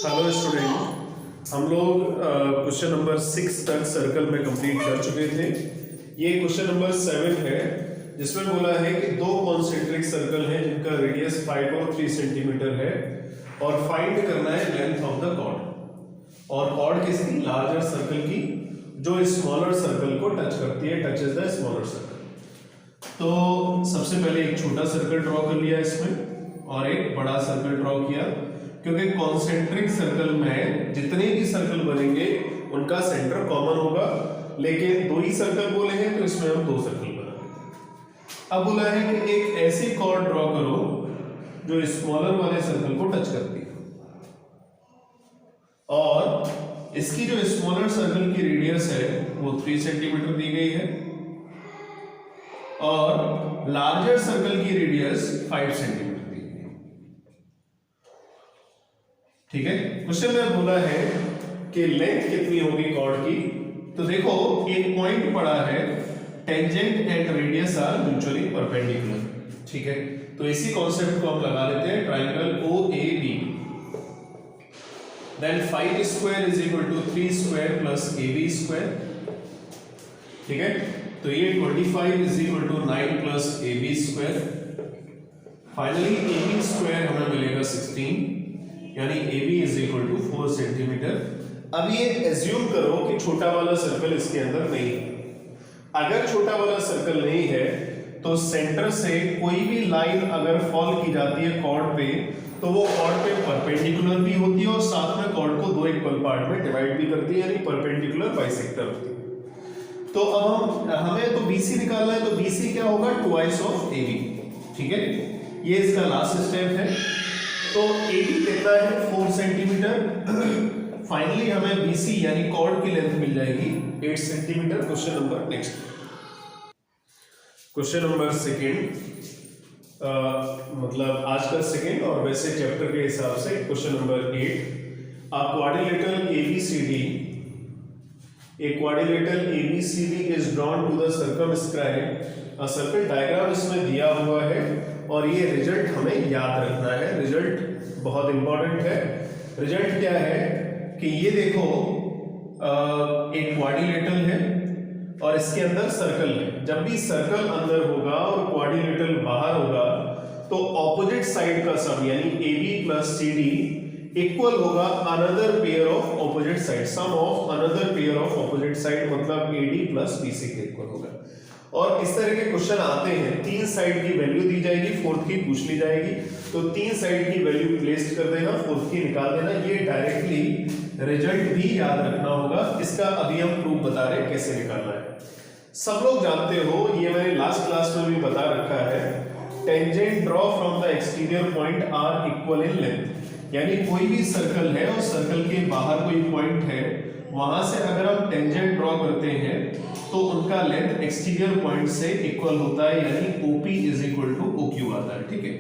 Hello student, हम लोग question number 6 तक सर्कल में कंप्लीट कर चुके थे। ये क्वेश्चन नंबर 7 है जिसमें बोला है कि दो कॉन्सेंट्रिक सर्कल हैं जिनका रेडियस 5 और 3 सेंटीमीटर है और फाइंड करना है लेंथ ऑफ द कॉर्ड। और कॉर्ड किसकी? लार्जर सर्कल की, जो स्मॉलर सर्कल को टच करती है, टचेस द स्मॉलर सर्कल। तो सबसे पहले एक छोटा सर्कल ड्रॉ कर लिया इसमें और एक बड़ा सर्कल ड्रॉ किया, क्योंकि कॉन्सेंट्रिक सर्कल में जितने भी सर्कल बनेंगे उनका सेंटर कॉमन होगा, लेकिन दो ही सर्कल बोले हैं तो इसमें हम दो सर्कल बना देते। अब बोला है कि एक ऐसी कॉर्ड ड्रॉ करो जो स्मॉलर वाले सर्कल को टच करती है, और इसकी जो स्मॉलर सर्कल की रेडियस है वो 3 सेंटीमीटर दी गई है और लार्जर सर्कल की रेडियस 5 सेंटीमीटर। ठीक है, क्वेश्चन में बोला है कि लेंथ कितनी होगी कॉर्ड की। तो देखो एक पॉइंट पड़ा है, tangent and radius are mutually perpendicular. ठीक है, तो इसी कॉन्सेप्ट को हम लगा लेते हैं, triangle OAB, then 5 square is equal to 3 square plus AB square. ठीक है, तो ये 25 is equal to 9 plus AB square. Finally AB square हमें मिलेगा 16, यानी AB is equal to 4 centimetre. अब ये एज्यूम करो कि छोटा वाला सर्कल इसके अंदर नहीं है। अगर छोटा वाला सर्कल नहीं है तो सेंटर से कोई भी लाइन अगर फॉल की जाती है कॉर्ड पे, तो वो कॉर्ड पे परपेंडिकुलर भी होती है और साथ में कॉर्ड को दो इक्वल पार्ट में डिवाइड भी करती है, यानी परपेंडिकुलर बाइसेक्टर होती है। तो अब हमें तो BC निकालना है, तो BC क्या होगा? Twice of AB। ठीक है, ये इसका लास्ट स्टेप है। तो AB कितना है? 4 सेंटीमीटर। फाइनली हमें BC यानी कॉर्ड की लेंथ मिल जाएगी 8 centimetre. Question number next, question number second, मतलब आज का सेकंड और वैसे चैप्टर के हिसाब से question number 8। A quadrilateral ABCD is drawn to the circumscribe। Circle diagram इसमें दिया हुआ है और ये रिजल्ट हमें याद रखना है। रिजल्ट बहुत इंपॉर्टेंट है। रिजल्ट क्या है कि ये देखो एक क्वाड्रिलेटरल है और इसके अंदर सर्कल है। जब भी सर्कल अंदर होगा और क्वाड्रिलेटरल बाहर होगा तो ऑपोजिट साइड का सम यानी AB प्लस CD इक्वल होगा another pair of opposite side. Sum of another pair of opposite side मतलब AD प्लस BC के इक्वल होगा। और इस तरह के क्वेश्चन आते हैं, 3 साइड की वैल्यू दी जाएगी, फोर्थ की पूछ ली जाएगी, तो 3 साइड की वैल्यू प्लेस कर देना, फोर्थ की निकाल देना। ये डायरेक्टली रिजल्ट भी याद रखना होगा। इसका अभी हम प्रूफ बता रहे हैं कैसे निकालना है। सब लोग जानते हो, ये मैंने लास्ट क्लास में भी बता रखा है, tangent draw from the exterior point are equal in length. यानी कोई भी सर्कल है और सर्कल के बाहर कोई पॉइंट है, वहां से अगर हम टेंजेंट ड्रॉ करते हैं तो उनका लेंथ एक्सटीरियर पॉइंट से इक्वल होता है, यानी OP is equal to OQ आता है। ठीक है,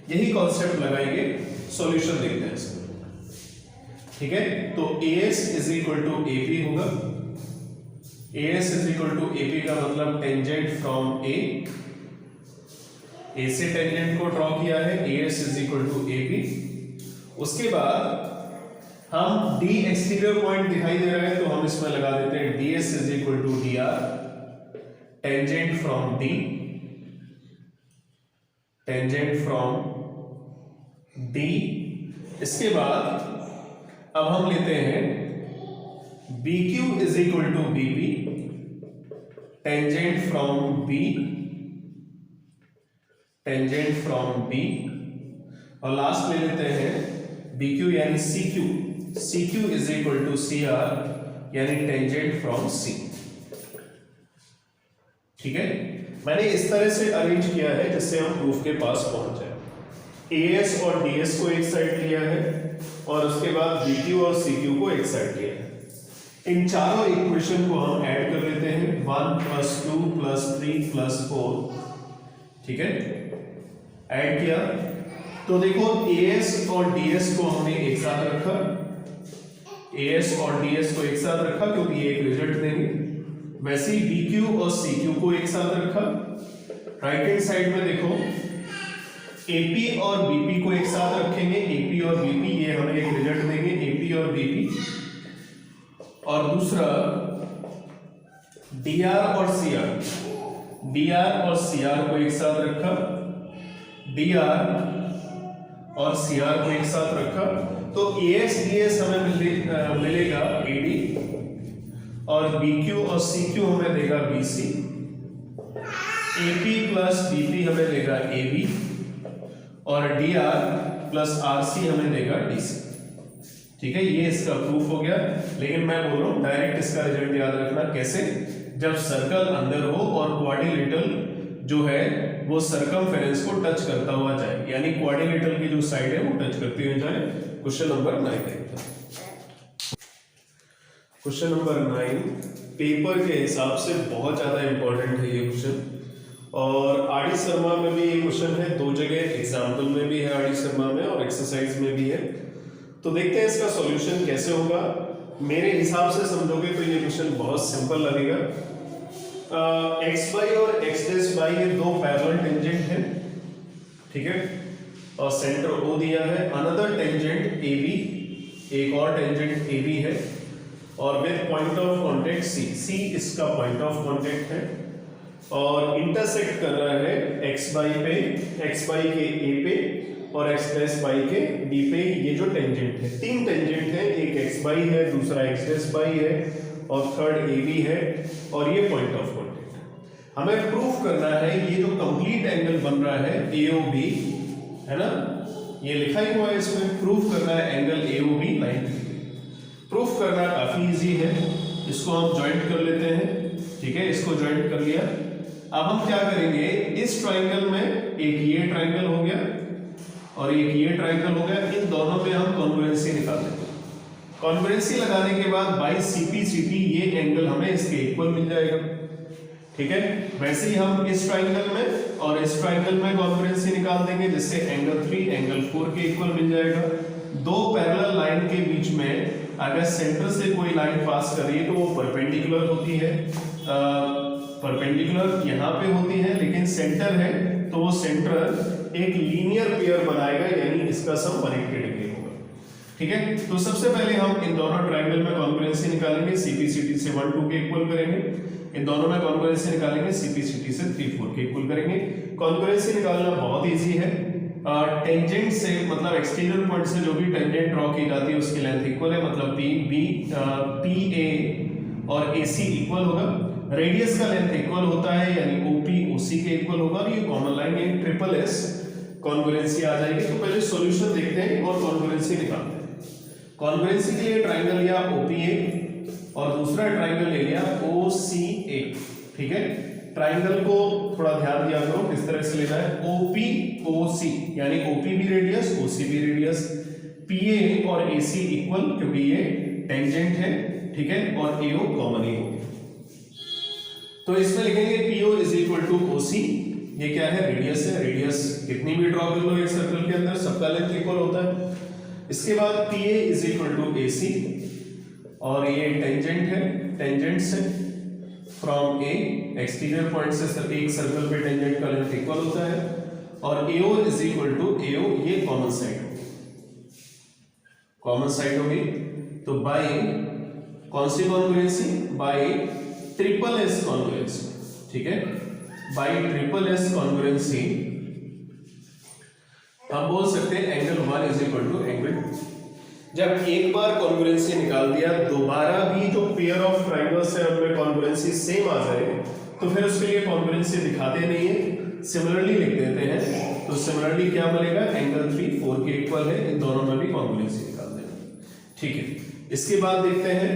यही कॉन्सेप्ट लगाएंगे, सॉल्यूशन देखते हैं इसका। ठीक है, तो AS is equal to AP होगा। AS is equal to AP का मतलब टेंजेंट फ्रॉम A से टेंजेंट को ड्रॉ किया है, AS is equal to AP। उसके बाद हम D एक्सटीरियर पॉइंट दिखाई दे रहा है तो हम इसमें लगा देते हैं DS is equal to DR, tangent from D, tangent from D। इसके बाद अब हम लेते हैं BQ is equal to BP, tangent from B, tangent from B, और लास्ट ले लेते हैं BQ यानी CQ is equal to CR यानी टेंजेंट फ्रॉम C। ठीक है, मैंने इस तरह से अरेंज किया है जिससे हम प्रूफ के पास पहुंच जाए। AS और DS को एक साइड लिया है और उसके बाद BQ और CQ को एक साइड लिया है। इन चारों इक्वेशन को हम ऐड कर लेते हैं, 1 + 2 + 3 + 4। ठीक है, ऐड किया तो देखो AS और DS को हमने एक साथ रखा, AS और DS को एक साथ रखा क्योंकि ये एक रिजल्ट देंगे। वैसे ही BQ और CQ को एक साथ रखा। राइट हैंड साइड में देखो एपी और बीपी को एक साथ रखेंगे, एपी और बीपी, ये हमें एक रिजल्ट देंगे एपी और बीपी। और दूसरा डीआर और सीआर, डीआर और सीआर को एक साथ रखा, डीआर और सीआर को एक साथ रखा, तो एएक्स डीएस हमें मिलेगा एडी, और बीक्यू और सीक्यू हमें देगा बीसी, एपी प्लस बीपी हमें देगा एबी, और डीआर प्लस आरसी हमें देगा डीसी। ठीक है, ये इसका प्रूफ हो गया। लेकिन मैं बोल रहा हूं डायरेक्ट इसका रिजल्ट याद रखना कैसे, जब सर्कल अंदर हो और क्वाड्रिलेटरल जो है वो सर्कमफेरेंस को टच करता हुआ जाए, यानी क्वाड्रिलेटरल की जो साइड है वो टच करती हुई जाए। क्वेश्चन नंबर 9 देखते हैं। क्वेश्चन नंबर 9 पेपर के हिसाब से बहुत ज्यादा इंपॉर्टेंट है ये क्वेश्चन, और आरडी शर्मा में भी ये क्वेश्चन है, दो जगह एग्जाम्पल में भी है आरडी शर्मा में और एक्सरसाइज में भी है। तो देखते हैं इसका सॉल्यूशन कैसे होगा। मेरे हिसाब से समझोगे तो ये क्वेश्चन बहुत सिंपल लगेगा। एक्स वाई और एक्स डैश वाई ये दो पैरेलल टेंजेंट है, ठीक है, और सेंटर ओ दिया है, अनदर टेंजेंट ए बी, एक और टेंजेंट ए बी है, और विद पॉइंट ऑफ कांटेक्ट सी, सी इसका पॉइंट ऑफ कांटेक्ट है, और इंटरसेक्ट कर रहा है एक्स वाई पे, एक्स वाई के ए पे और एक्स डैश वाई के डी पे। ये जो टेंजेंट है, तीन टेंजेंट है, एक एक्स वाई है, दूसरा एक्स डैश वाई है और थर्ड ए बी है, और ये पॉइंट ऑफ कांटेक्ट है। हमें प्रूफ करना है ये जो कंप्लीट एंगल बन रहा है AOB, है ना, ये लिखा ही हुआ है इसमें, प्रूफ करना है एंगल AOB 90 डिग्री। प्रूफ करना काफी इजी है, इसको हम ज्वाइंट कर लेते हैं, ठीक है, इसको ज्वाइंट कर लिया। अब हम क्या करेंगे, इस ट्राइंगल में एक ये ट्राइंगल हो गया और एक ये ट्राइंगल हो गया, इन दोनों पे हम कॉन्ग्रुएंसी निकाल लेंगे। कॉन्ग्रुएंसी लगाने के बाद बाई CP ये एंगल हमें इसके इक्वल मिल जाएगा, ठीक है। वैसे ही हम इस ट्राइंगल में और इस ट्राइंगल में कॉन्ग्रुएंसी निकाल देंगे, जिससे एंगल 3 एंगल 4 के इक्वल मिल जाएगा। दो पैरेलल लाइन के बीच में अगर सेंटर से कोई लाइन पास कर रही है तो वो परपेंडिकुलर होती है, परपेंडिकुलर यहाँ पे होती है, लेकिन सेंटर है तो वो सेंटर एक लीनियर पेयर बनाएगा, यानी इसका सम 180 डिग्री होगा, ठीक है। तो सबसे पहले हम इन दोनों ट्रायंगल में कॉन्ग्रुएंसी निकालेंगे, CP/CT से 1 2 के इक्वल करेंगे, इन दोनों में कॉन्ग्रुएंसी निकालेंगे, CP/CT से 3 4 के इक्वल करेंगे। कॉन्ग्रुएंसी निकालना बहुत इजी है, टेंजेंट से मतलब एक्सटीरियर पॉइंट से जो भी टेंजेंट ड्रॉ की जाती है उसकी लेंथ इक्वल है, मतलब PA और AC इक्वल होगा। रेडियस का लेंथ इक्वल होता है, यानी OP OC के इक्वल होगा, और ये कॉमन लाइन है, ट्रिपल S कॉन्ग्रुएंसी आ जाएगी। तो पहले सॉल्यूशन देखते हैं और कॉन्ग्रुएंसी निकालते हैं। कॉन्ग्रुएंसी के लिए ट्राइंगल लिया OPA और दूसरा ट्राइंगल ले लिया OCA, ठीक है। ट्राइंगल को थोड़ा ध्यान दिया करो किस तरह से लेना है, OP OC यानी OP भी रेडियस OC भी रेडियस, PA और AC इक्वल क्योंकि ये टेंजेंट है, ठीक है, और AO कॉमन ही होगी। तो इसमें लिखेंगे PO is equal to OC, ये क्या है, रेडियस है, रेडियस कितनी भी ड्रॉ कर लो एक सर्कल के अंदर सबका लेंथ इक्वल होता है। इसके बाद PA is equal to AC, और ये टेंजेंट है, टेंजेंट से फ्रॉम A, एक्सटीरियर पॉइंट से एक सर्कल पे टेंजेंट का लेंथ इक्वल होता है, और AO is equal to AO, ये कॉमन साइड होगी, कॉमन साइड होगी। तो बाय कौन सी congruency, by triple S congruency, ठीक है, बाय ट्रिपल S कॉन्ग्रुएंसी हम बोल सकते हैं angle 1 is equal to angle 2। जब एक बार कॉन्ग्रुएंसी निकाल दिया, दोबारा भी जो पेयर ऑफ ट्राइंगल्स है उनमें कॉन्ग्रुएंसी सेम आ जाए तो फिर उसके लिए कॉन्ग्रुएंसी दिखाते नहीं है, सिमिलरली लिख देते हैं। तो सिमिलरली क्या मिलेगा, एंगल 3 4 के इक्वल है, इन दोनों में भी कॉन्ग्रुएंसी निकाल देना, ठीक है। इसके बाद देखते हैं,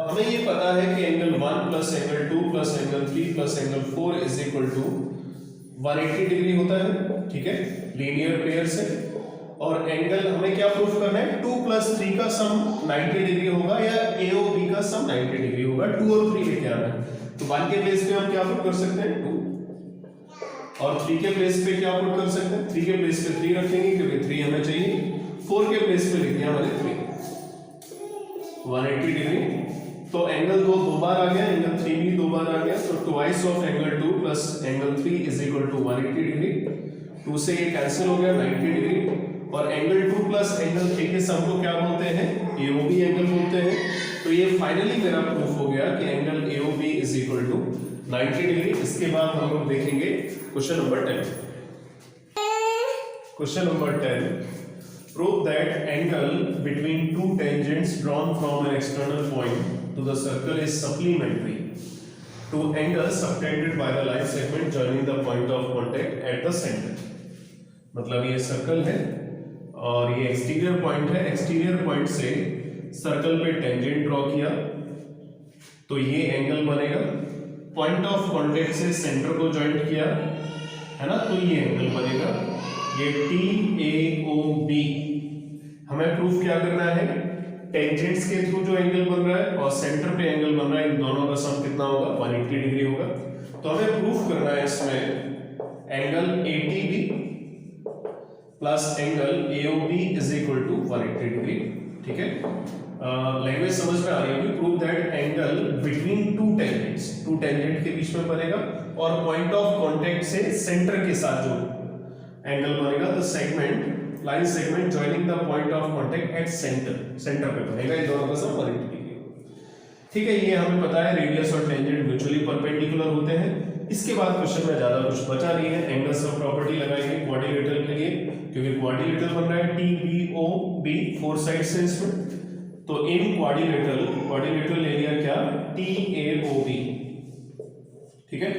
हमें ये पता है कि angle 1 plus angle 2 plus angle 3 plus angle 4 is equal to 180 degree होता है, ठीक है, लीनियर पेयर से। और एंगल हमें क्या प्रूफ करना है, 2 प्लस 3 का सम 90 डिग्री होगा, या AOB का सम 90 डिग्री होगा, 2 और 3 लेके आना है। तो 1 के प्लेस पे हम क्या पुट कर सकते हैं, 2, और 3 के प्लेस पे क्या पुट कर सकते हैं, 3 के प्लेस पे 3 रखेंगे क्योंकि 3 हमें चाहिए, 4 के प्लेस पे लिख दिया हमारे 3, 180 डिग्री। तो एंगल 2 दो बार आ गया, एंगल 3 भी दो बार आ गया, तो twice of angle 2 plus angle 3 is equal to 180 degree, 2 से ये कैंसिल हो गया 90 डिग्री, और एंगल 2 प्लस एंगल 3 के सम को क्या बोलते हैं, AOB एंगल बोलते हैं। तो ये फाइनली मेरा प्रूफ हो गया कि angle AOB is equal to 90 degree. इसके बाद हम लोग देखेंगे question number 10। Question number 10, prove that angle between two tangents drawn from an external point to the circle is supplementary to angle subtended by the line segment joining the point of contact at the center। मतलब ये circle है और ये exterior point है, exterior point से circle पे tangent draw किया तो ये एंगल बनेगा, पॉइंट ऑफ कांटेक्ट से सेंटर को जॉइंट किया है ना, तो ये एंगल बनेगा, ये TAOB। हमें प्रूफ क्या करना है, टेंजेंट्स के थ्रू जो एंगल बन रहा है और सेंटर पे एंगल बन रहा है, इन दोनों का सम कितना होगा, 180 डिग्री होगा। तो हमें प्रूफ करना है इसमें angle ATB plus angle AOB is equal to 180 degree. ठीक है, लैंग्वेज समझ में आ रही होगी। Prove that angle between two tangents, two tangent के बीच में बनेगा और पॉइंट ऑफ कांटेक्ट से सेंटर के साथ जो एंगल बनेगा, the segment line segment joining the point of contact at centre, centre पे बनेगा, इन दोनों का सम 180 डिग्री। ठीक है, ये हमें पता है रेडियस और टेंजेंट म्यूचुअली परपेंडिकुलर होते हैं। इसके बाद क्वेश्चन में ज्यादा कुछ बचा नहीं है, एंगल सम प्रॉपर्टी लगाएंगे क्वाड्रिलेटरल के लिए, क्योंकि क्वाड्रिलेटरल बन रहा है TBOB 4 साइड से इसमें, तो इन क्वाड्रिलेटरल एरिया क्या, TAOB। ठीक है,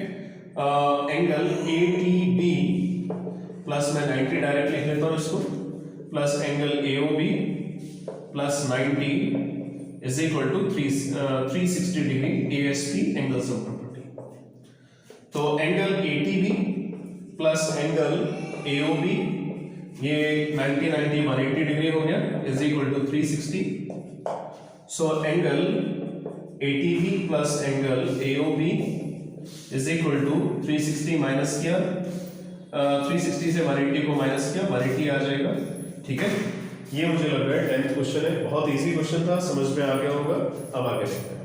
एंगल ATB प्लस मैं 90 डायरेक्ट लिख लेता हूं इसको, plus angle AOB plus 90 is equal to 360 degree ASP angle sum property. तो angle ATB plus angle AOB, ये 90 90 180 डिग्री हो गया, is equal to 360। So angle ATB plus angle AOB is equal to 360 minus किया, 360 से 180 को minus किया, 180 आ जाएगा। ठीक है, ये मुझे लग रहा है 10th क्वेश्चन है, बहुत इजी क्वेश्चन था, समझ में आ गया होगा। अब आगे देखते हैं।